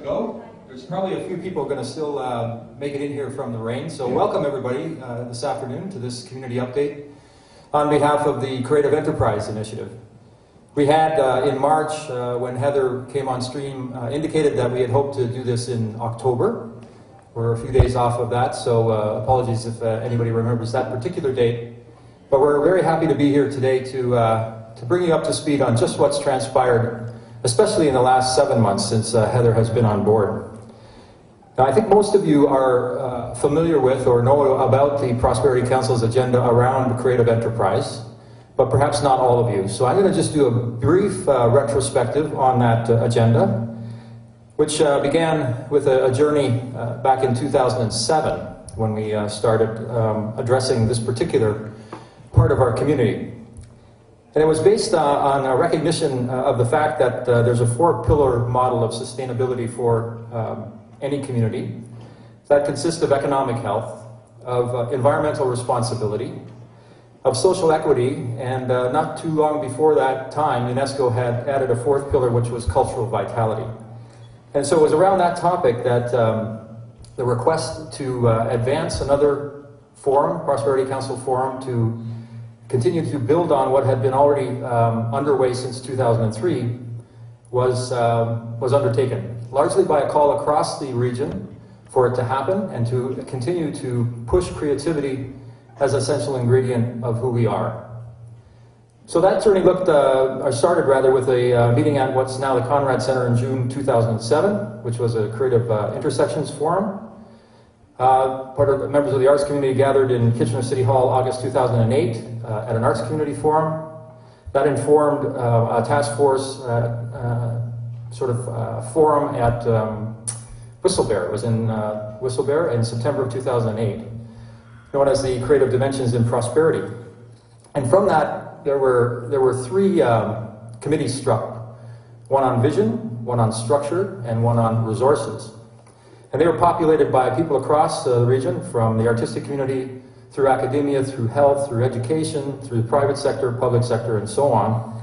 go. There's probably a few people going to still make it in here from the rain. So welcome everybody this afternoon to this community update on behalf of the Creative Enterprise Initiative. We had in March, when Heather came on stream, indicated that we had hoped to do this in October. We're a few days off of that, so apologies if anybody remembers that particular date. But we're very happy to be here today to bring you up to speed on just what's transpired, especially in the last 7 months since Heather has been on board. Now, I think most of you are familiar with or know about the Prosperity Council's agenda around creative enterprise, but perhaps not all of you. So I'm going to just do a brief retrospective on that agenda, which began with a journey back in 2007 when we started addressing this particular part of our community. And it was based on a recognition of the fact that there's a four-pillar model of sustainability for any community that consists of economic health, of environmental responsibility, of social equity, and not too long before that time, UNESCO had added a fourth pillar, which was cultural vitality. And so it was around that topic that the request to advance another forum, Prosperity Council Forum, to continue to build on what had been already underway since 2003 was undertaken, largely by a call across the region for it to happen and to continue to push creativity as an essential ingredient of who we are. So that journey started with a meeting at what's now the Conrad Center in June 2007, which was a Creative Intersections Forum. Part of the members of the arts community gathered in Kitchener City Hall August 2008 at an arts community forum. That informed a task force forum at Whistlebear. It was in Whistlebear in September of 2008, known as the Creative Dimensions in Prosperity. And from that, there were three committees struck: one on vision, one on structure, and one on resources. And they were populated by people across the region, from the artistic community, through academia, through health, through education, through the private sector, public sector, and so on.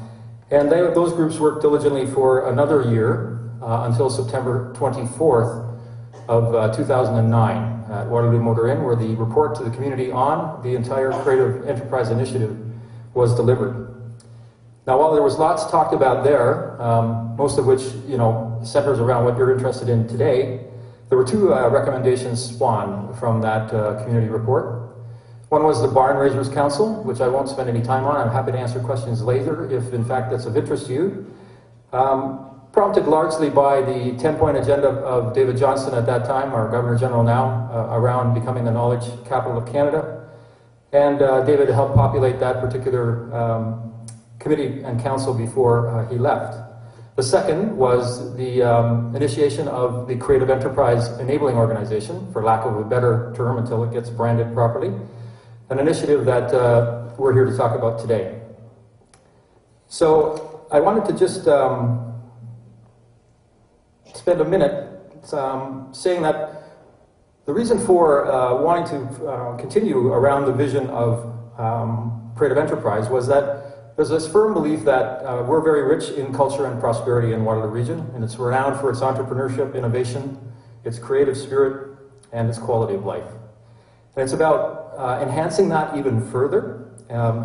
And those groups worked diligently for another year, until September 24th of 2009 at Waterloo Motor Inn, where the report to the community on the entire Creative Enterprise Initiative was delivered. Now, while there was lots talked about there, most of which centers around what you're interested in today, there were two recommendations spawned from that community report. One was the Barn Raisers Council, which I won't spend any time on. I'm happy to answer questions later if, in fact, that's of interest to you. Prompted largely by the 10-point agenda of David Johnston at that time, our Governor General now, around becoming the knowledge capital of Canada. And David helped populate that particular committee and council before he left. The second was the initiation of the Creative Enterprise Enabling Organization, for lack of a better term until it gets branded properly, an initiative that we're here to talk about today. So I wanted to just spend a minute saying that the reason for wanting to continue around the vision of creative enterprise was that there's this firm belief that we're very rich in culture and prosperity in Waterloo region, and it's renowned for its entrepreneurship, innovation, its creative spirit, and its quality of life. And it's about enhancing that even further,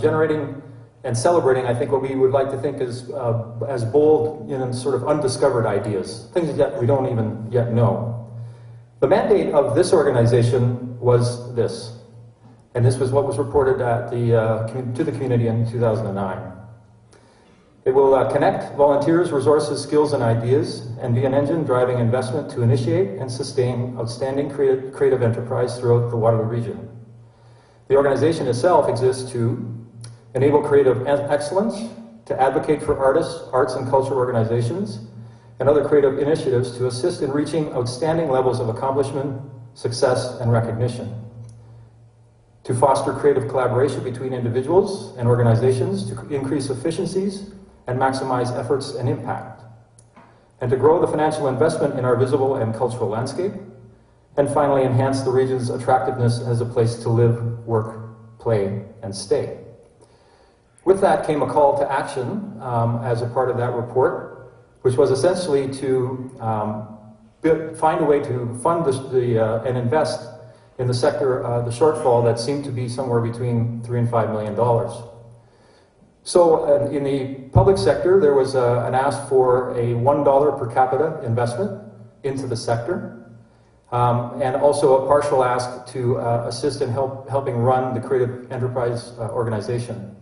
generating and celebrating, I think, what we would like to think is as bold and sort of undiscovered ideas, things that we don't even yet know. The mandate of this organization was this, and this was what was reported at to the community in 2009. It will connect volunteers, resources, skills, and ideas, and be an engine driving investment to initiate and sustain outstanding creative enterprise throughout the Waterloo region. The organization itself exists to enable creative excellence, to advocate for artists, arts and culture organizations, and other creative initiatives to assist in reaching outstanding levels of accomplishment, success, and recognition, to foster creative collaboration between individuals and organizations to increase efficiencies and maximize efforts and impact, and to grow the financial investment in our visible and cultural landscape, and finally enhance the region's attractiveness as a place to live, work, play, and stay. With that came a call to action as a part of that report, which was essentially to find a way to fund and invest in the sector, the shortfall that seemed to be somewhere between $3 and $5 million. So in the public sector, there was an ask for a $1 per capita investment into the sector, and also a partial ask to assist in helping run the creative enterprise organization.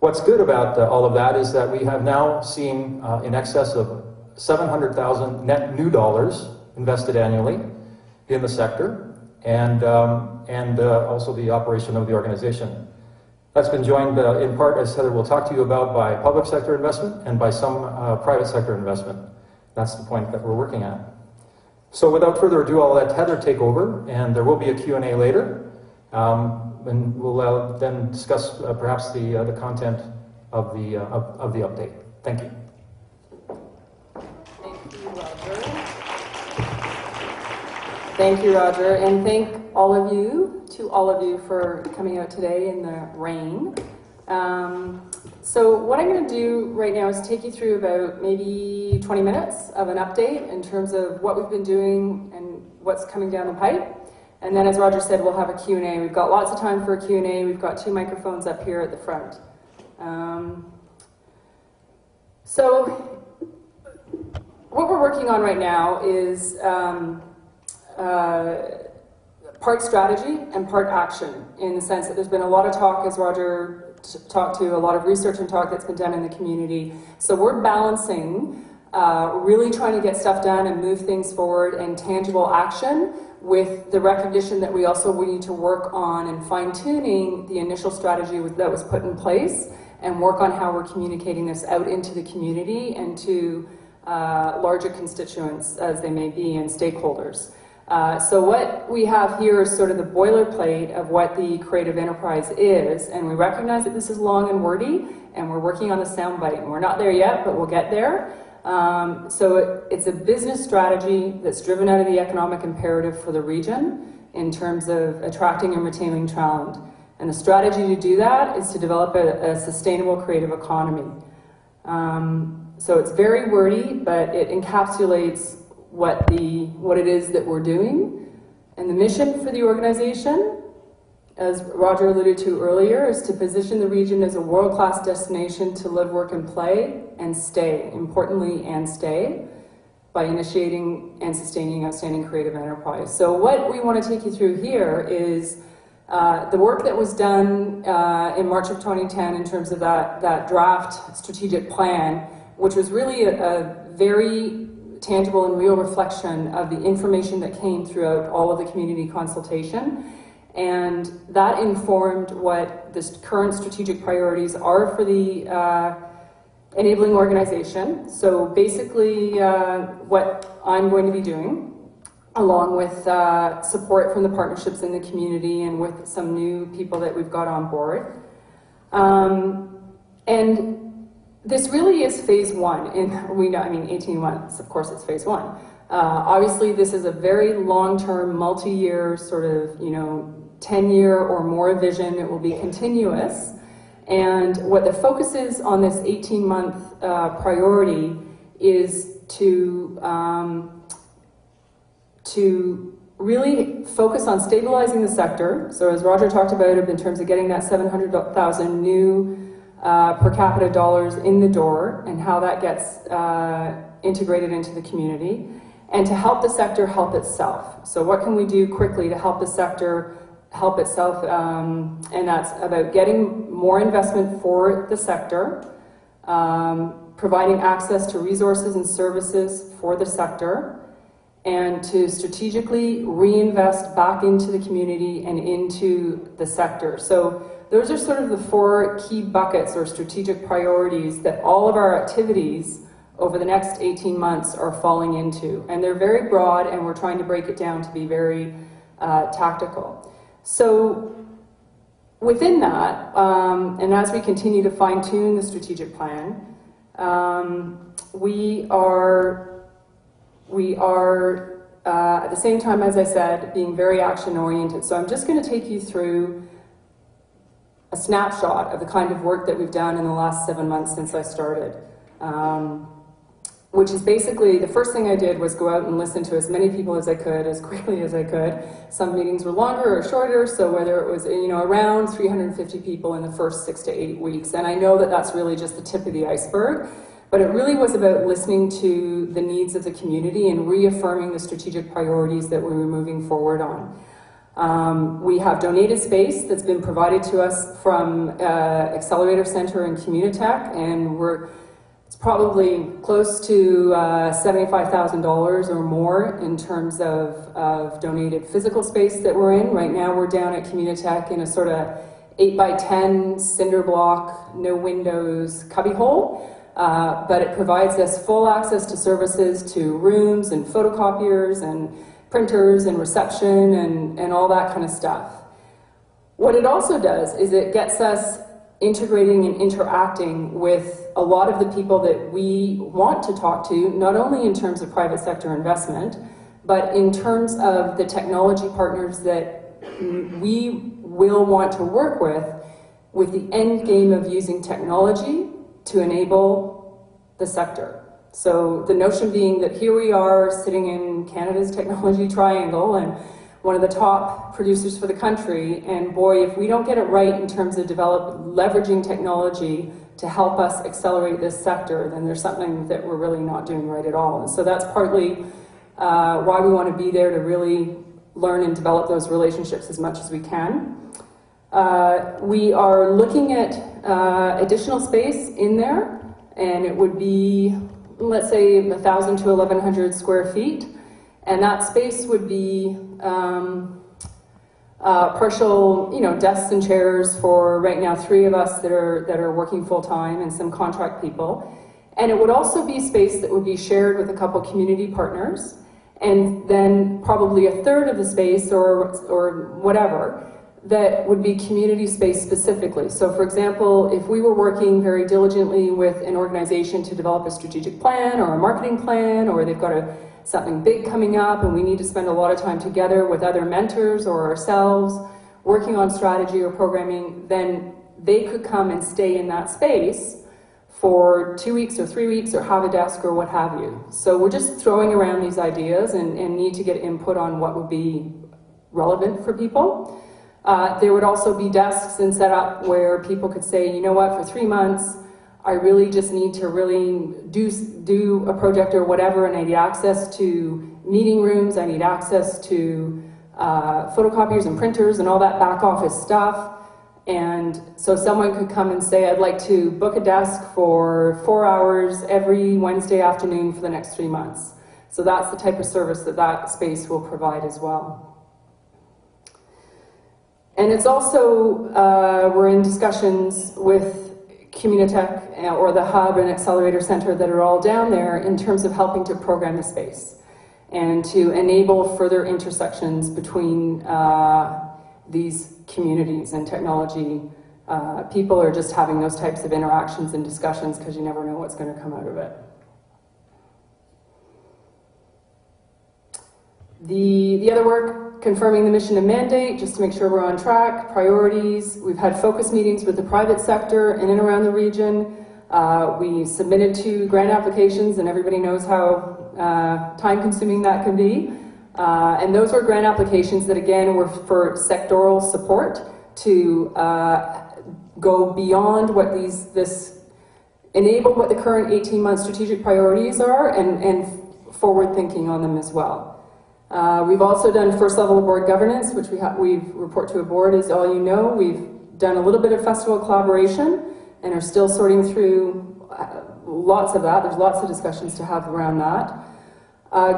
What's good about all of that is that we have now seen in excess of 700,000 net new dollars invested annually in the sector, and also the operation of the organization. That's been joined in part, as Heather will talk to you about, by public sector investment and by some private sector investment. That's the point that we're working at. So without further ado, I'll let Heather take over, and there will be a Q&A later, and we'll then discuss perhaps the content of the update. Thank you. Thank you, Roger, and thank all of you for coming out today in the rain. So what I'm going to do right now is take you through about maybe 20 minutes of an update in terms of what we've been doing and what's coming down the pipe. And then, as Roger said, we'll have a Q&A. We've got lots of time for a Q&A. We've got 2 microphones up here at the front. So what we're working on right now is part strategy and part action, in the sense that there's been a lot of talk, as Roger talked to, a lot of research and talk that's been done in the community. So we're balancing really trying to get stuff done and move things forward and tangible action with the recognition that we also need to work on and fine-tuning the initial strategy that was put in place, and work on how we're communicating this out into the community and to larger constituents, as they may be, and stakeholders. So what we have here is sort of the boilerplate of what the creative enterprise is, and we recognize that this is long and wordy, and we're working on the soundbite, and we're not there yet, but we'll get there. So it's a business strategy that's driven out of the economic imperative for the region in terms of attracting and retaining talent. And the strategy to do that is to develop a sustainable creative economy. So it's very wordy, but it encapsulates what it is that we're doing. And the mission for the organization, as Roger alluded to earlier, is to position the region as a world-class destination to live, work, and play, and stay, importantly, and stay, by initiating and sustaining outstanding creative enterprise. So what we want to take you through here is the work that was done in March of 2010 in terms of that draft strategic plan, which was really a very tangible and real reflection of the information that came throughout all of the community consultation. And that informed what the current strategic priorities are for the enabling organization. So basically what I'm going to be doing, along with support from the partnerships in the community and with some new people that we've got on board. And this really is phase one, and we know, I mean, 18 months, of course it's phase one. Obviously this is a very long-term, multi-year sort of, 10-year or more vision. It will be continuous. And what the focus is on this 18-month priority is to really focus on stabilizing the sector. So as Roger talked about in terms of getting that 700,000 new per capita dollars in the door, and how that gets integrated into the community, and to help the sector help itself. So what can we do quickly to help the sector help itself? And that's about getting more investment for the sector, providing access to resources and services for the sector, and to strategically reinvest back into the community and into the sector. So those are sort of the 4 key buckets or strategic priorities that all of our activities over the next 18 months are falling into. And they're very broad, and we're trying to break it down to be very tactical. So within that, and as we continue to fine-tune the strategic plan, we are at the same time, as I said, being very action-oriented. So I'm just going to take you through a snapshot of the kind of work that we've done in the last 7 months since I started. which is basically, the first thing I did was go out and listen to as many people as I could, as quickly as I could. Some meetings were longer or shorter, so whether it was, around 350 people in the first 6 to 8 weeks. And I know that that's really just the tip of the iceberg, but it really was about listening to the needs of the community and reaffirming the strategic priorities that we were moving forward on. We have donated space that's been provided to us from Accelerator Center and Communitech, and it's probably close to $75,000 or more in terms of donated physical space that we're in. Right now we're down at Communitech in a sort of 8 by 10 cinder block, no windows cubbyhole, but it provides us full access to services, to rooms and photocopiers and printers and reception and all that kind of stuff. What it also does is it gets us integrating and interacting with a lot of the people that we want to talk to, not only in terms of private sector investment, but in terms of the technology partners that we will want to work with the end game of using technology to enable the sector. So the notion being that here we are sitting in Canada's technology triangle and one of the top producers for the country, and boy, if we don't get it right in terms of leveraging technology to help us accelerate this sector, then there's something that we're really not doing right at all. And so that's partly why we want to be there, to really learn and develop those relationships as much as we can. We are looking at additional space in there, and it would be, let's say, 1,000 to 1,100 square feet. And that space would be partial, desks and chairs for right now 3 of us that are working full time and some contract people. And it would also be space that would be shared with a couple community partners, and then probably a third of the space or whatever that would be community space specifically. So for example, if we were working very diligently with an organization to develop a strategic plan or a marketing plan, or they've got something big coming up and we need to spend a lot of time together with other mentors or ourselves working on strategy or programming, then they could come and stay in that space for 2 weeks or 3 weeks or have a desk or what have you. So we're just throwing around these ideas and need to get input on what would be relevant for people. There would also be desks and set up where people could say, you know what, for 3 months, I really just need to really do a project or whatever, and I need access to meeting rooms, I need access to photocopiers and printers and all that back office stuff. And so someone could come and say, I'd like to book a desk for 4 hours every Wednesday afternoon for the next 3 months. So that's the type of service that space will provide as well. And it's also, we're in discussions with Communitech or the Hub and Accelerator Center that are all down there in terms of helping to program the space and to enable further intersections between these communities and technology. People are just having those types of interactions and discussions because you never know what's going to come out of it. The other work, confirming the mission and mandate, just to make sure we're on track, priorities. We've had focus meetings with the private sector in and around the region. We submitted 2 grant applications, and everybody knows how time-consuming that can be. And those were grant applications that, again, were for sectoral support to go beyond what enable what the current 18-month strategic priorities are and forward thinking on them as well. We've also done first level of board governance, which we report to a board, as all you know. We've done a little bit of festival collaboration and are still sorting through lots of that. There's lots of discussions to have around that.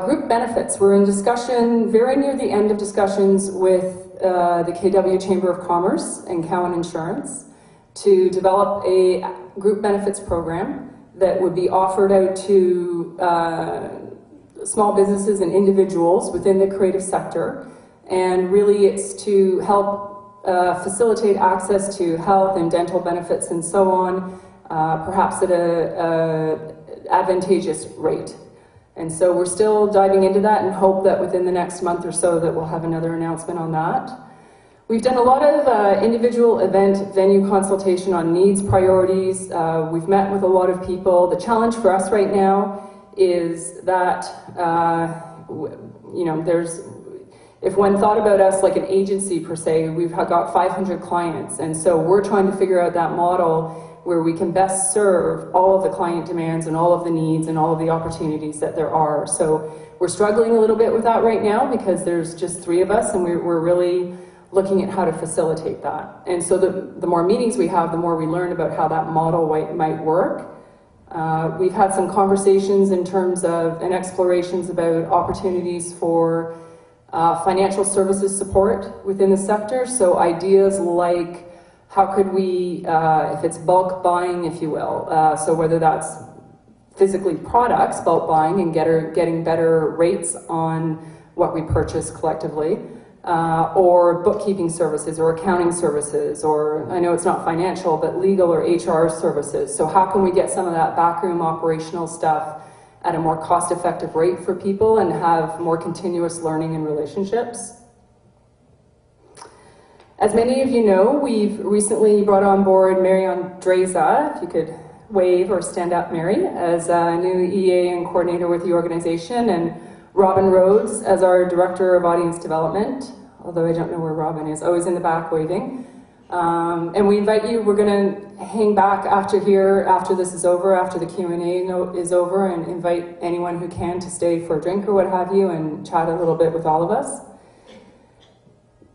Group benefits. We're in discussion, very near the end of discussions with the KW Chamber of Commerce and Cowan Insurance to develop a group benefits program that would be offered out to small businesses and individuals within the creative sector, and really it's to help facilitate access to health and dental benefits and so on, perhaps at a advantageous rate. And so we're still diving into that and hope that within the next month or so that we'll have another announcement on that. We've done a lot of individual event venue consultation on needs, priorities. We've met with a lot of people. The challenge for us right now is that, if one thought about us like an agency per se, we've got 500 clients, and so we're trying to figure out that model where we can best serve all of the client demands and all of the needs and all of the opportunities that there are. So we're struggling a little bit with that right now because there's just 3 of us, and we're really looking at how to facilitate that. And so the more meetings we have, the more we learn about how that model might work. We've had some conversations in terms of, and explorations about opportunities for financial services support within the sector. So ideas like, how could we, if it's bulk buying, if you will, so whether that's physically products, bulk buying, and getting better rates on what we purchase collectively, or bookkeeping services or accounting services, or I know it's not financial, but legal or HR services. So how can we get some of that backroom operational stuff at a more cost-effective rate for people and have more continuous learning and relationships? As many of you know, we've recently brought on board Mary Andreza, if you could wave or stand up, Mary, as a new EA and coordinator with the organization, and Robin Rhodes as our Director of Audience Development, although I don't know where Robin is. Oh, he's in the back waving. And we invite you, we're going to hang back after this is over, after the Q&A is over, and invite anyone who can to stay for a drink or what have you and chat a little bit with all of us.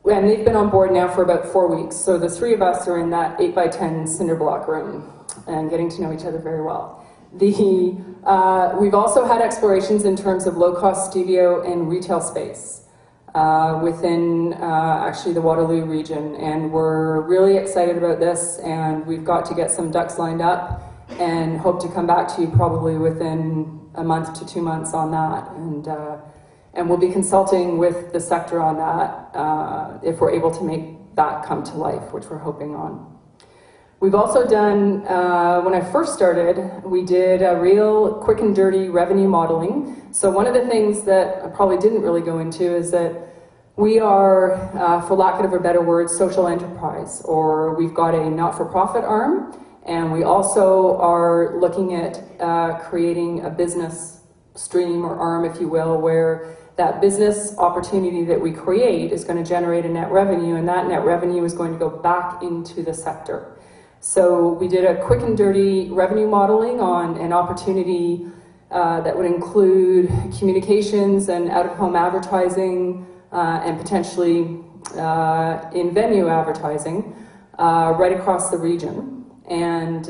And they've been on board now for about 4 weeks, so the 3 of us are in that 8x10 cinder block room and getting to know each other very well. We've also had explorations in terms of low-cost studio and retail space within actually the Waterloo region, and we're really excited about this, and we've got to get some ducks lined up and hope to come back to you probably within a month to 2 months on that, and we'll be consulting with the sector on that if we're able to make that come to life, which we're hoping on. We've also done, when I first started, we did a real quick and dirty revenue modeling. So one of the things that I probably didn't really go into is that we are, for lack of a better word, social enterprise, or we've got a not-for-profit arm, and we also are looking at creating a business stream or arm, if you will, where that business opportunity that we create is going to generate a net revenue, and that net revenue is going to go back into the sector. So we did a quick and dirty revenue modeling on an opportunity that would include communications and out-of-home advertising and potentially in-venue advertising right across the region. And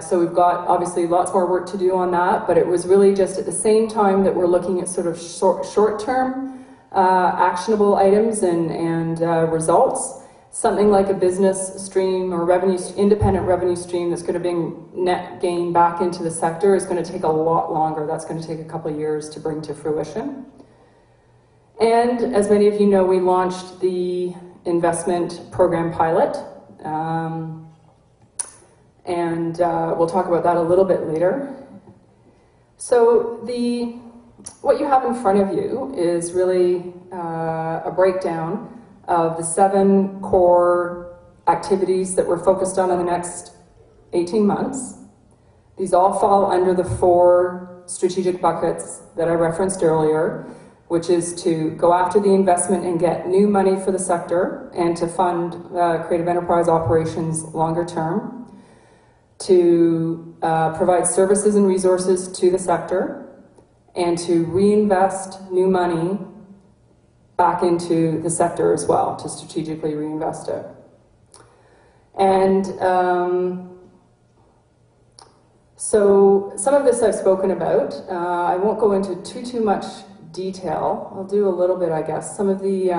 so we've got obviously lots more work to do on that, but it was really just at the same time that we're looking at sort of short-term actionable items and results. Something like a business stream or independent revenue stream that's going to bring net gain back into the sector is going to take a lot longer. That's going to take a couple of years to bring to fruition. And as many of you know, we launched the investment program pilot. We'll talk about that a little bit later. So what you have in front of you is really a breakdown of the 7 core activities that we're focused on in the next 18 months. These all fall under the 4 strategic buckets that I referenced earlier, which is to go after the investment and get new money for the sector and to fund creative enterprise operations longer term, to provide services and resources to the sector, and to reinvest new money back into the sector as well, to strategically reinvest it. And so some of this I've spoken about. I won't go into too much detail. I'll do a little bit, I guess. Some of the,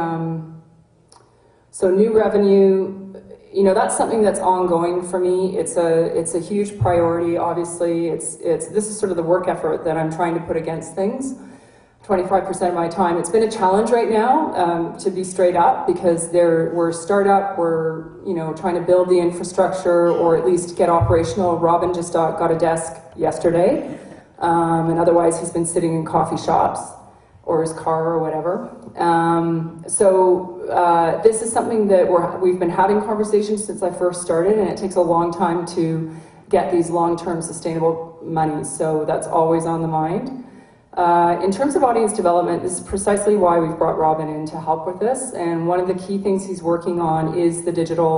so new revenue, that's something that's ongoing for me. It's a huge priority, obviously. This is sort of the work effort that I'm trying to put against things. 25% of my time. It's been a challenge right now, to be straight up, because we're a startup, we're trying to build the infrastructure or at least get operational. Robin just got a desk yesterday, and otherwise he's been sitting in coffee shops or his car or whatever. This is something that we've been having conversations since I first started, and it takes a long time to get these long-term sustainable monies. So that's always on the mind. In terms of audience development, this is precisely why we've brought Robin in to help with this. And one of the key things he's working on is the digital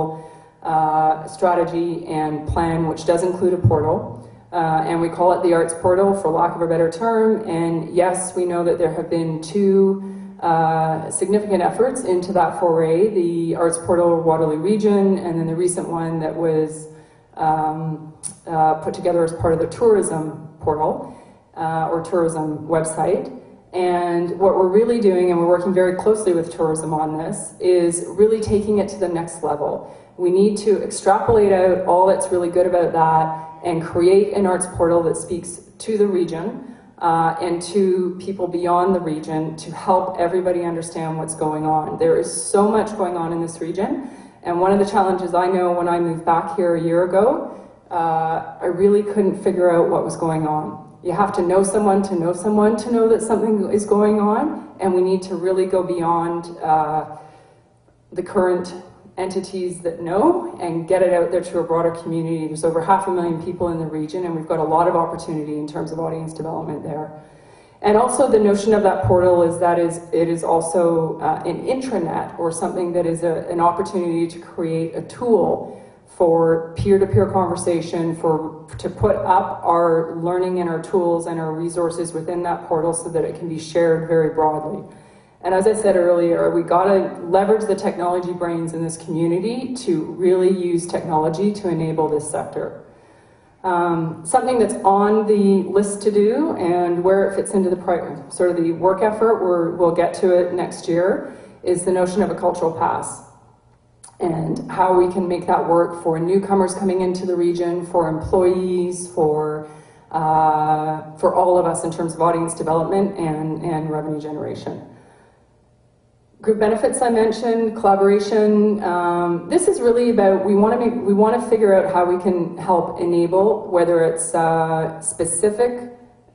strategy and plan, which does include a portal. And we call it the Arts Portal, for lack of a better term. And yes, we know that there have been two significant efforts into that foray, the Arts Portal Waterloo Region, and then the recent one that was put together as part of the tourism portal, or tourism website. And what we're really doing, and we're working very closely with tourism on this, is really taking it to the next level. We need to extrapolate out all that's really good about that and create an arts portal that speaks to the region and to people beyond the region to help everybody understand what's going on. There is so much going on in this region, and one of the challenges I know when I moved back here a year ago, I really couldn't figure out what was going on. You have to know someone to know someone to know that something is going on, and we need to really go beyond the current entities that know and get it out there to a broader community. There's over 500,000 people in the region, and we've got a lot of opportunity in terms of audience development there. And also the notion of that portal is that it is also an intranet, or something that is an opportunity to create a tool for peer-to-peer conversation, to put up our learning and our tools and our resources within that portal so that it can be shared very broadly. And as I said earlier, we gotta leverage the technology brains in this community to really use technology to enable this sector. Something that's on the list to do, and where it fits into the sort of the work effort, we'll get to it next year, is the notion of a cultural pass, and how we can make that work for newcomers coming into the region, for employees, for all of us in terms of audience development and revenue generation. Group benefits I mentioned, collaboration. This is really about, we want to figure out how we can help enable, whether it's specific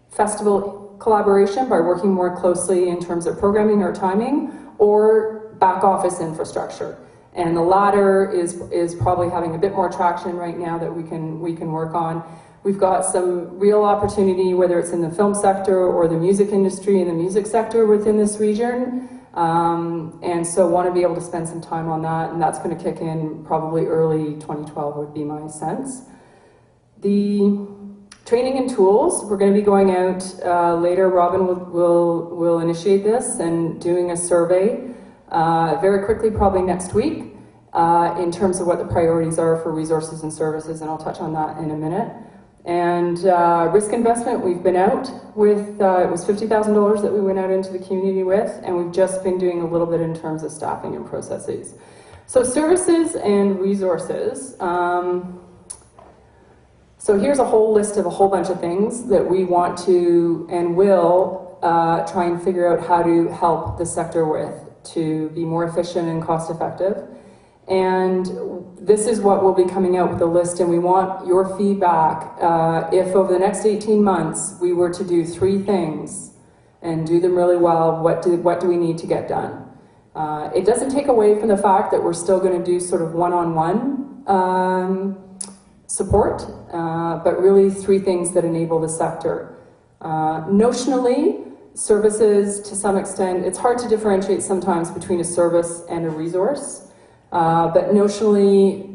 festival collaboration by working more closely in terms of programming or timing, or back office infrastructure. And the latter is probably having a bit more traction right now that we can work on. We've got some real opportunity, whether it's in the film sector or the music industry and the music sector within this region. And so want to be able to spend some time on that, and that's going to kick in probably early 2012 would be my sense. The training and tools, we're going to be going out later. Robin will initiate this and doing a survey very quickly, probably next week, in terms of what the priorities are for resources and services, and I'll touch on that in a minute. And risk investment, we've been out with, it was $50,000 that we went out into the community with, and we've just been doing a little bit in terms of staffing and processes. So services and resources. So here's a whole list of a whole bunch of things that we want to and will try and figure out how to help the sector with to be more efficient and cost effective. And this is what will be coming out with the list, and we want your feedback. If over the next 18 months we were to do 3 things and do them really well, what do we need to get done? It doesn't take away from the fact that we're still going to do sort of one-on-one support, but really 3 things that enable the sector. Notionally, services, to some extent, it's hard to differentiate sometimes between a service and a resource. But notionally,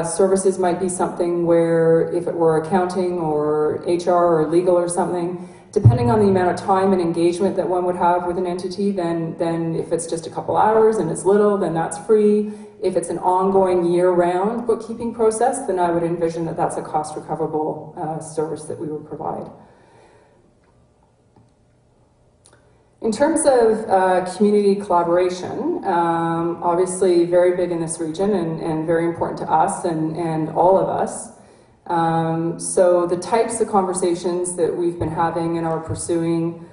services might be something where, if it were accounting or HR or legal or something, depending on the amount of time and engagement that one would have with an entity, then if it's just a couple hours and it's little, then that's free. If it's an ongoing year-round bookkeeping process, then I would envision that that's a cost recoverable service that we would provide. In terms of community collaboration, obviously very big in this region and very important to us and all of us. So the types of conversations that we've been having and are pursuing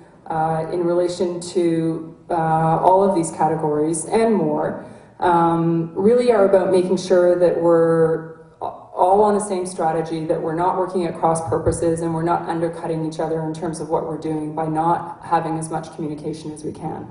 in relation to all of these categories and more really are about making sure that we're all on the same strategy, that we're not working at cross purposes and we're not undercutting each other in terms of what we're doing by not having as much communication as we can.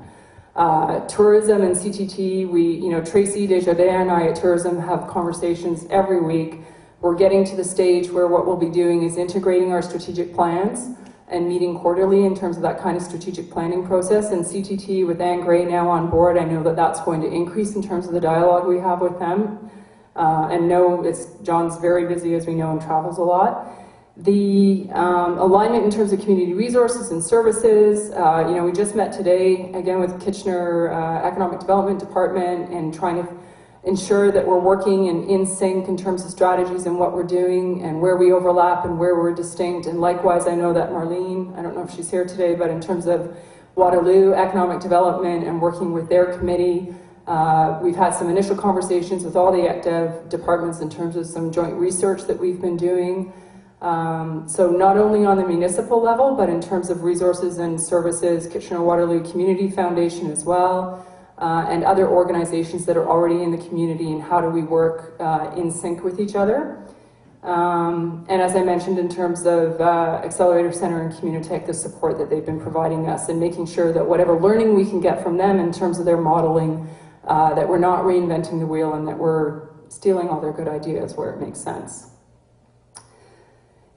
Tourism and CTT, Tracy Desjardins and I at Tourism have conversations every week We're getting to the stage where what we'll be doing is integrating our strategic plans and meeting quarterly in terms of that kind of strategic planning process. And CTT with Anne Gray now on board, I know that that's going to increase in terms of the dialogue we have with them. And no, John's very busy, as we know, and travels a lot. The alignment in terms of community resources and services, we just met today, again, with Kitchener Economic Development Department and trying to ensure that we're working in sync in terms of strategies and what we're doing and where we overlap and where we're distinct. And likewise, I know that Marlene, I don't know if she's here today, but in terms of Waterloo Economic Development and working with their committee, we've had some initial conversations with all the ECDev departments in terms of some joint research that we've been doing. So not only on the municipal level, but in terms of resources and services, Kitchener-Waterloo Community Foundation as well, and other organizations that are already in the community, and how do we work in sync with each other. And as I mentioned, in terms of Accelerator Center and Communitech, the support that they've been providing us and making sure that whatever learning we can get from them in terms of their modeling, that we're not reinventing the wheel and that we're stealing all their good ideas where it makes sense.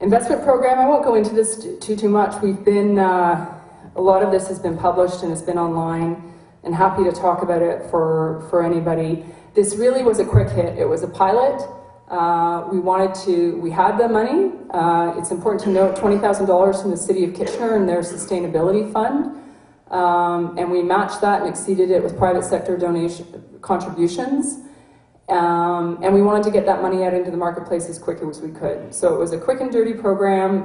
Investment program, I won't go into this too much. We've been, a lot of this has been published and it's been online, and happy to talk about it for anybody. This really was a quick hit. It was a pilot. We had the money. It's important to note $20,000 from the City of Kitchener and their sustainability fund. And we matched that and exceeded it with private sector contributions. And we wanted to get that money out into the marketplace as quick as we could. So it was a quick and dirty program.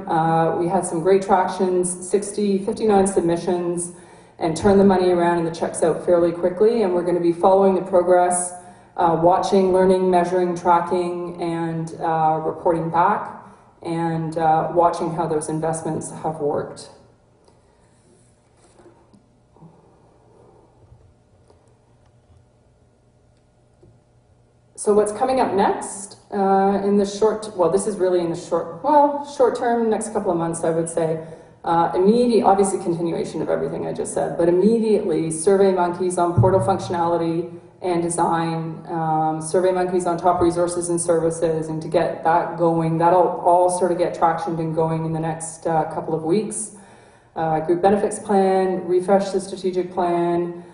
We had some great tractions, 59 submissions, and turned the money around and the checks out fairly quickly. And we're going to be following the progress, watching, learning, measuring, tracking, and reporting back, and watching how those investments have worked. So what's coming up next in the this is really in the short term, next couple of months, I would say. Obviously continuation of everything I just said, but immediately SurveyMonkey's on portal functionality and design, SurveyMonkey's on top resources and services, and to get that going, that'll all sort of get traction and going in the next couple of weeks. Group benefits plan, refresh the strategic plan.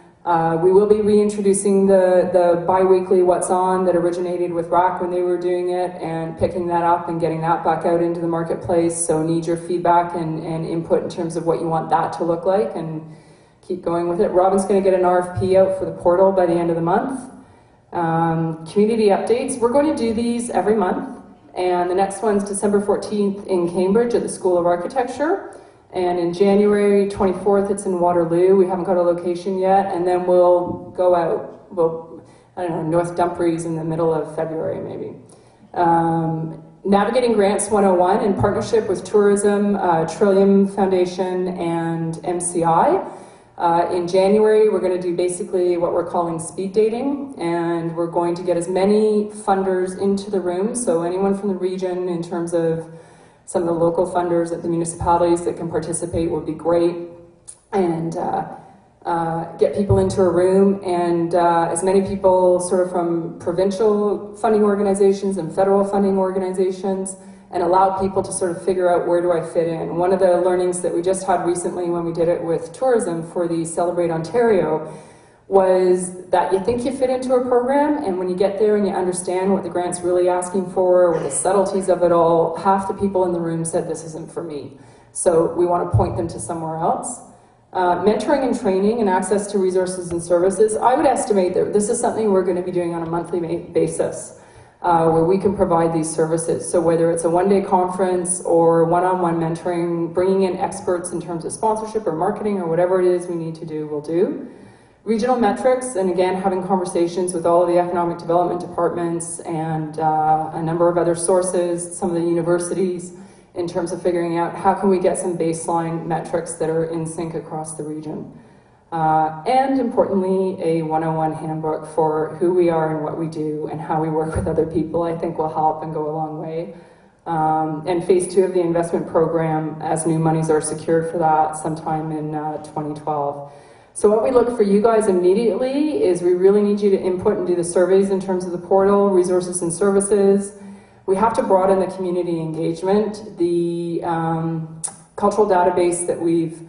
We will be reintroducing the bi-weekly What's On that originated with RAC when they were doing it, and picking that up and getting that back out into the marketplace. So need your feedback and input in terms of what you want that to look like, and keep going with it. Robin's going to get an RFP out for the portal by the end of the month. Community updates, we're going to do these every month, and the next one's December 14th in Cambridge at the School of Architecture. And in January 24th, it's in Waterloo. We haven't got a location yet. And then we'll go out, North Dumfries in the middle of February, maybe. Navigating Grants 101 in partnership with Tourism, Trillium Foundation, and MCI. In January, we're going to do basically what we're calling speed dating. And we're going to get as many funders into the room. So anyone from the region, in terms of some of the local funders at the municipalities that can participate, would be great, and get people into a room, and as many people sort of from provincial funding organizations and federal funding organizations, and allow people to sort of figure out, where do I fit in? One of the learnings that we just had recently when we did it with tourism for the Celebrate Ontario was that you think you fit into a program, and when you get there and you understand what the grant's really asking for, or the subtleties of it all, half the people in the room said, this isn't for me. So we want to point them to somewhere else. Mentoring and training and access to resources and services, I would estimate that this is something we're going to be doing on a monthly basis, where we can provide these services. So whether it's a one-day conference or one-on-one mentoring, bringing in experts in terms of sponsorship or marketing or whatever it is we need to do, we'll do. Regional metrics, and again, having conversations with all of the economic development departments and a number of other sources, some of the universities, in terms of figuring out how can we get some baseline metrics that are in sync across the region. And importantly, a 101 handbook for who we are and what we do and how we work with other people, I think will help and go a long way. And phase 2 of the investment program, as new monies are secured for that sometime in 2012. So what we look for you guys immediately is we really need you to input and do the surveys in terms of the portal, resources and services. We have to broaden the community engagement. The cultural database that we've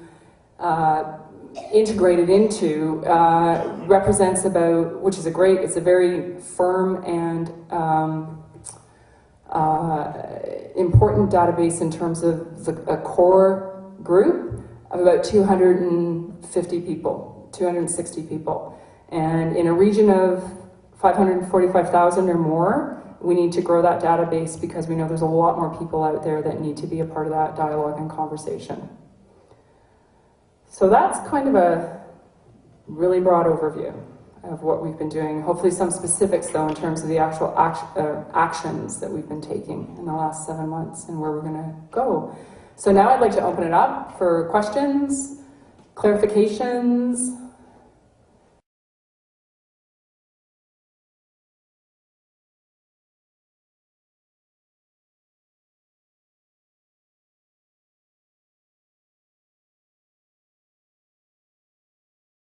integrated into represents about, which is it's a very firm and important database in terms of a core group of about 250 people, 260 people. And in a region of 545,000 or more, we need to grow that database because we know there's a lot more people out there that need to be a part of that dialogue and conversation. So that's kind of a really broad overview of what we've been doing. Hopefully some specifics, though, in terms of the actual actions that we've been taking in the last 7 months and where we're going to go. So now I'd like to open it up for questions, clarifications,